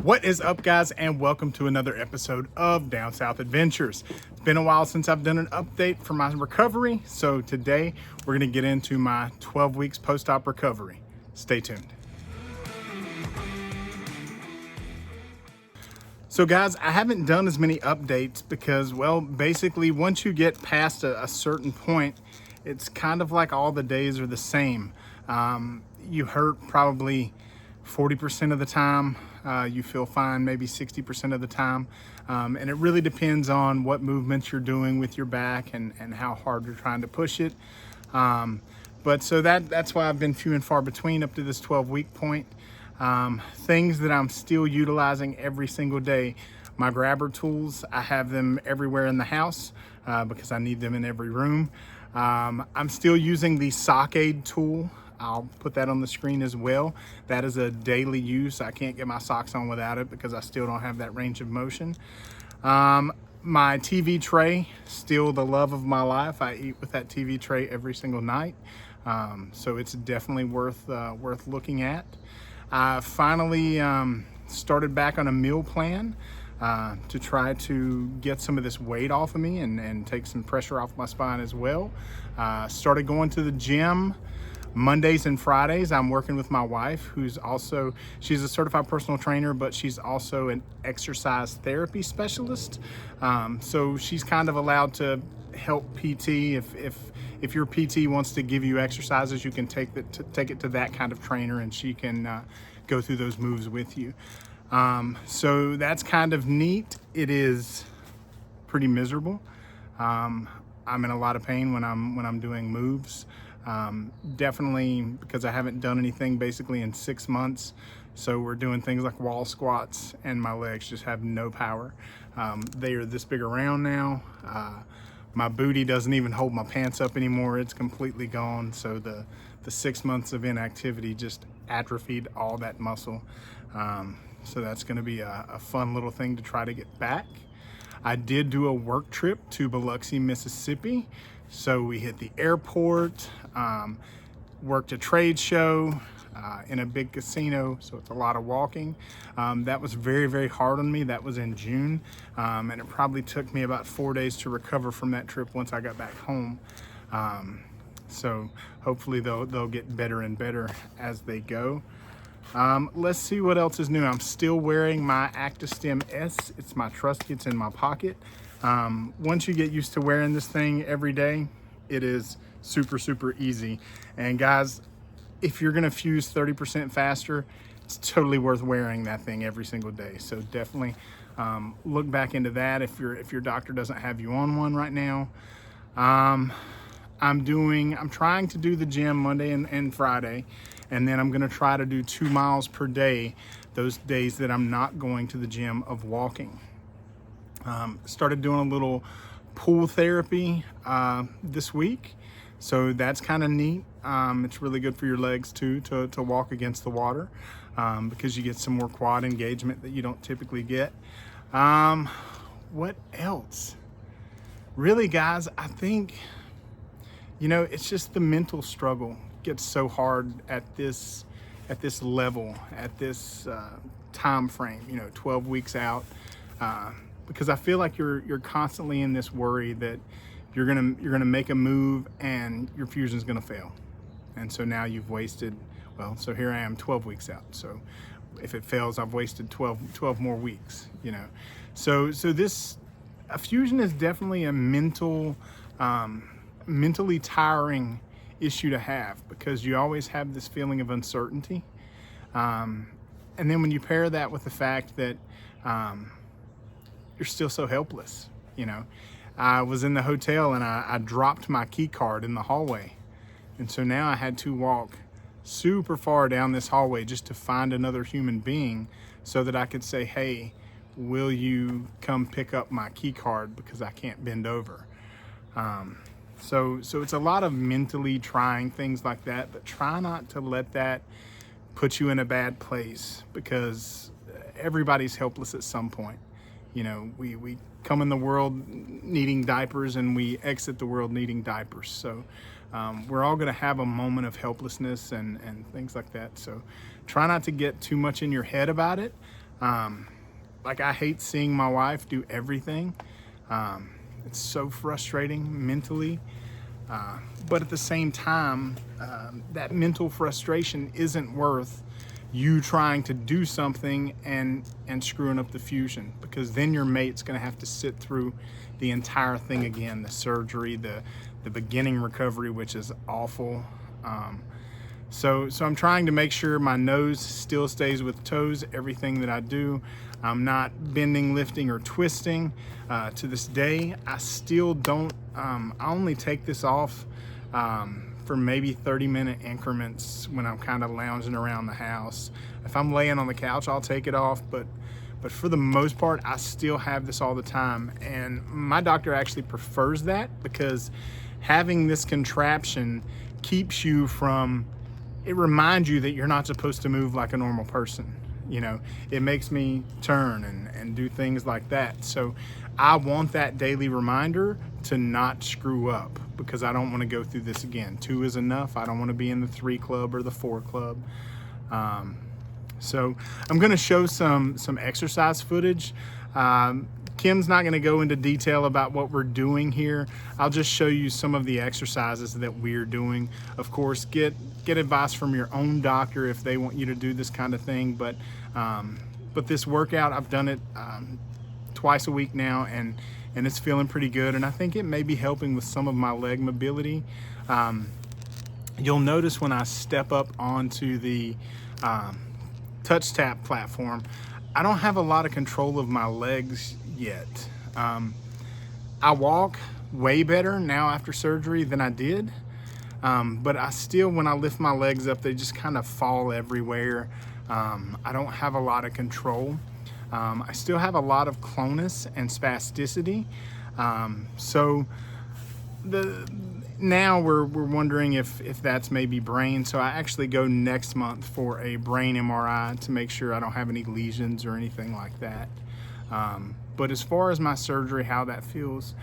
What is up, guys, and welcome to another episode of Down South Adventures. It's been a while since I've done an update for my recovery, so today we're going to get into my 12 weeks post-op recovery. Stay tuned. So guys, I haven't done as many updates because, well, basically once you get past a certain point, it's kind of like all the days are the same. You hurt probably 40% of the time. You feel fine maybe 60% of the time. And it really depends on what movements you're doing with your back and how hard you're trying to push it. But so that's why I've been few and far between up to this 12-week point. Things that I'm still utilizing every single day. My grabber tools, I have them everywhere in the house because I need them in every room. I'm still using the sock aid tool. I'll put that on the screen as well. That is a daily use. I can't get my socks on without it because I still don't have that range of motion. My TV tray, still the love of my life. I eat with that TV tray every single night. So it's definitely worth looking at. I finally started back on a meal plan to try to get some of this weight off of me and take some pressure off my spine as well. Started going to the gym Mondays and Fridays. I'm working with my wife, who's also, she's a certified personal trainer, but she's also an exercise therapy specialist. So she's kind of allowed to help PT. If your PT wants to give you exercises, you can take it to that kind of trainer, and she can go through those moves with you. So that's kind of neat. It is pretty miserable. I'm in a lot of pain when I'm doing moves. Definitely because I haven't done anything basically in 6 months. So we're doing things like wall squats and my legs just have no power. They are this big around now. My booty doesn't even hold my pants up anymore. It's completely gone. So the 6 months of inactivity just atrophied all that muscle. So that's gonna be a fun little thing to try to get back. I did do a work trip to Biloxi, Mississippi. So we hit the airport, worked a trade show in a big casino, so it's a lot of walking. That was very, very hard on me. That was in June, and it probably took me about 4 days to recover from that trip once I got back home. So hopefully they'll get better and better as they go. Let's see what else is new. I'm still wearing my Actastim-S. It's my trusty, it's in my pocket. Once you get used to wearing this thing every day, it is super, super easy. And guys, if you're gonna fuse 30% faster, it's totally worth wearing that thing every single day. So definitely look back into that if your doctor doesn't have you on one right now. I'm trying to do the gym Monday and Friday, and then I'm gonna try to do 2 miles per day those days that I'm not going to the gym of walking. Started doing a little pool therapy this week, so that's kind of neat. It's really good for your legs too to walk against the water because you get some more quad engagement that you don't typically get. What else? Really, guys, I think, you know, it's just the mental struggle gets so hard at this level, at this time frame, you know, 12 weeks out. Because I feel like you're constantly in this worry that you're gonna make a move and your fusion's gonna fail, and so now you've wasted. Well, so here I am 12 weeks out. So if it fails, I've wasted 12 more weeks. You know, so a fusion is definitely a mentally tiring issue to have because you always have this feeling of uncertainty, and then when you pair that with the fact that you're still so helpless. You know, I was in the hotel and I dropped my key card in the hallway. And so now I had to walk super far down this hallway just to find another human being so that I could say, hey, will you come pick up my key card because I can't bend over. So it's a lot of mentally trying things like that, but try not to let that put you in a bad place because everybody's helpless at some point. You know, we come in the world needing diapers and we exit the world needing diapers. So we're all going to have a moment of helplessness and things like that. So try not to get too much in your head about it. Like, I hate seeing my wife do everything. It's so frustrating mentally. But at the same time, that mental frustration isn't worth you trying to do something and screwing up the fusion, because then your mate's going to have to sit through the entire thing again, the surgery, the beginning recovery, which is awful. So I'm trying to make sure my nose still stays with toes, everything that I do. I'm not bending, lifting, or twisting. To this day, I still don't, I only take this off for maybe 30-minute increments when I'm kind of lounging around the house. If I'm laying on the couch, I'll take it off, but for the most part, I still have this all the time. And my doctor actually prefers that, because having this contraption keeps you from, it reminds you that you're not supposed to move like a normal person. You know, it makes me turn and do things like that. So I want that daily reminder to not screw up, because I don't want to go through this again. 2 is enough. I don't want to be in the 3 club or the 4 club. So I'm going to show some exercise footage. Kim's not going to go into detail about what we're doing here. I'll just show you some of the exercises that we're doing. Of course, get advice from your own doctor if they want you to do this kind of thing. But this workout, I've done it twice a week now, and it's feeling pretty good. And I think it may be helping with some of my leg mobility. You'll notice when I step up onto the touch tap platform, I don't have a lot of control of my legs yet. I walk way better now after surgery than I did, but I still, when I lift my legs up, they just kind of fall everywhere. I don't have a lot of control. I still have a lot of clonus and spasticity. Now we're wondering if that's maybe brain. So I actually go next month for a brain MRI to make sure I don't have any lesions or anything like that. But as far as my surgery, how that feels,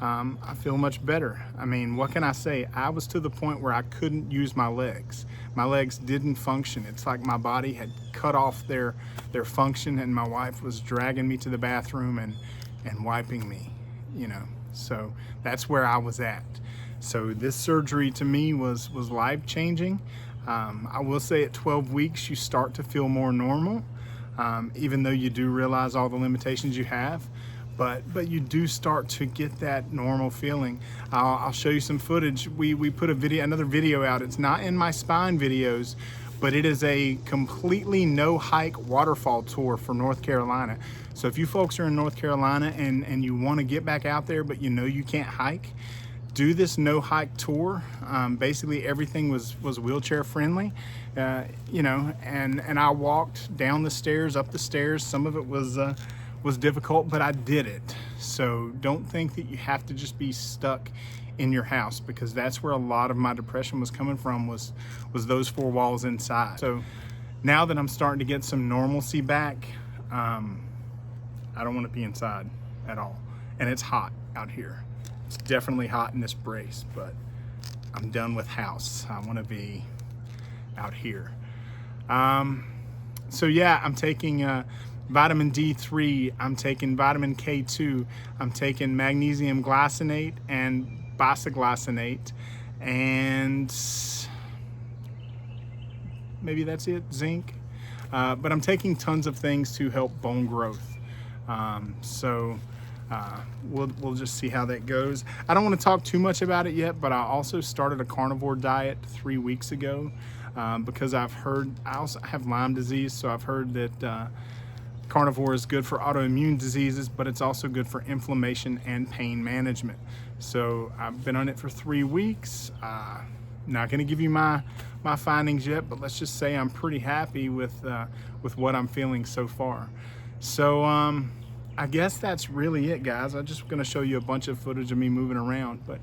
I feel much better. I mean, what can I say? I was to the point where I couldn't use my legs. My legs didn't function. It's like my body had cut off their function, and my wife was dragging me to the bathroom and wiping me, you know. So that's where I was at. So this surgery to me was life-changing. I will say at 12 weeks, you start to feel more normal, even though you do realize all the limitations you have. But you do start to get that normal feeling. I'll show you some footage. We put another video out. It's not in my spine videos, but it is a completely no-hike waterfall tour for North Carolina. So if you folks are in North Carolina and you want to get back out there, but you know you can't hike, do this no-hike tour. Basically everything was wheelchair friendly, you know, and I walked down the stairs, up the stairs. Some of it was difficult, but I did it. So don't think that you have to just be stuck in your house, because that's where a lot of my depression was coming from, was those 4 walls inside. So now that I'm starting to get some normalcy back, I don't want to be inside at all. And it's hot out here. It's definitely hot in this brace, but I'm done with house. I want to be out here. So yeah, I'm taking vitamin D3, I'm taking vitamin K2, I'm taking magnesium glycinate and bisoglycinate, and maybe that's it, zinc. But I'm taking tons of things to help bone growth. We'll just see how that goes. I don't want to talk too much about it yet, but I also started a carnivore diet 3 weeks ago, because I also have Lyme disease, so I've heard that carnivore is good for autoimmune diseases, but it's also good for inflammation and pain management. So I've been on it for 3 weeks. Not going to give you my findings yet, but let's just say I'm pretty happy with what I'm feeling so far. So I guess that's really it, guys. I'm just going to show you a bunch of footage of me moving around, but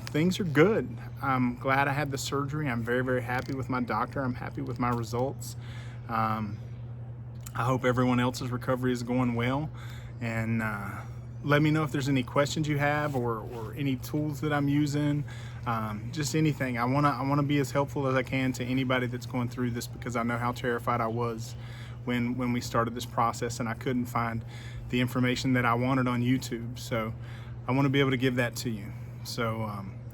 things are good. I'm glad I had the surgery. I'm very, very happy with my doctor. I'm happy with my results. I hope everyone else's recovery is going well, and let me know if there's any questions you have, or any tools that I'm using, just anything. I wanna be as helpful as I can to anybody that's going through this, because I know how terrified I was when we started this process and I couldn't find the information that I wanted on YouTube. So I want to be able to give that to you. So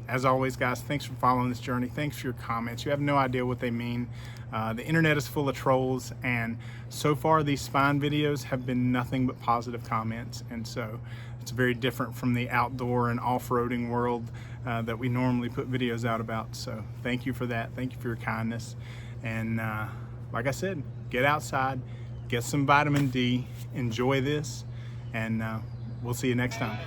as always, guys, thanks for following this journey. Thanks for your comments. You have no idea what they mean. The internet is full of trolls, and so far these spine videos have been nothing but positive comments, and so it's very different from the outdoor and off-roading world that we normally put videos out about. So thank you for that. Thank you for your kindness, and like I said, get outside, get some vitamin D, enjoy this, and we'll see you next time.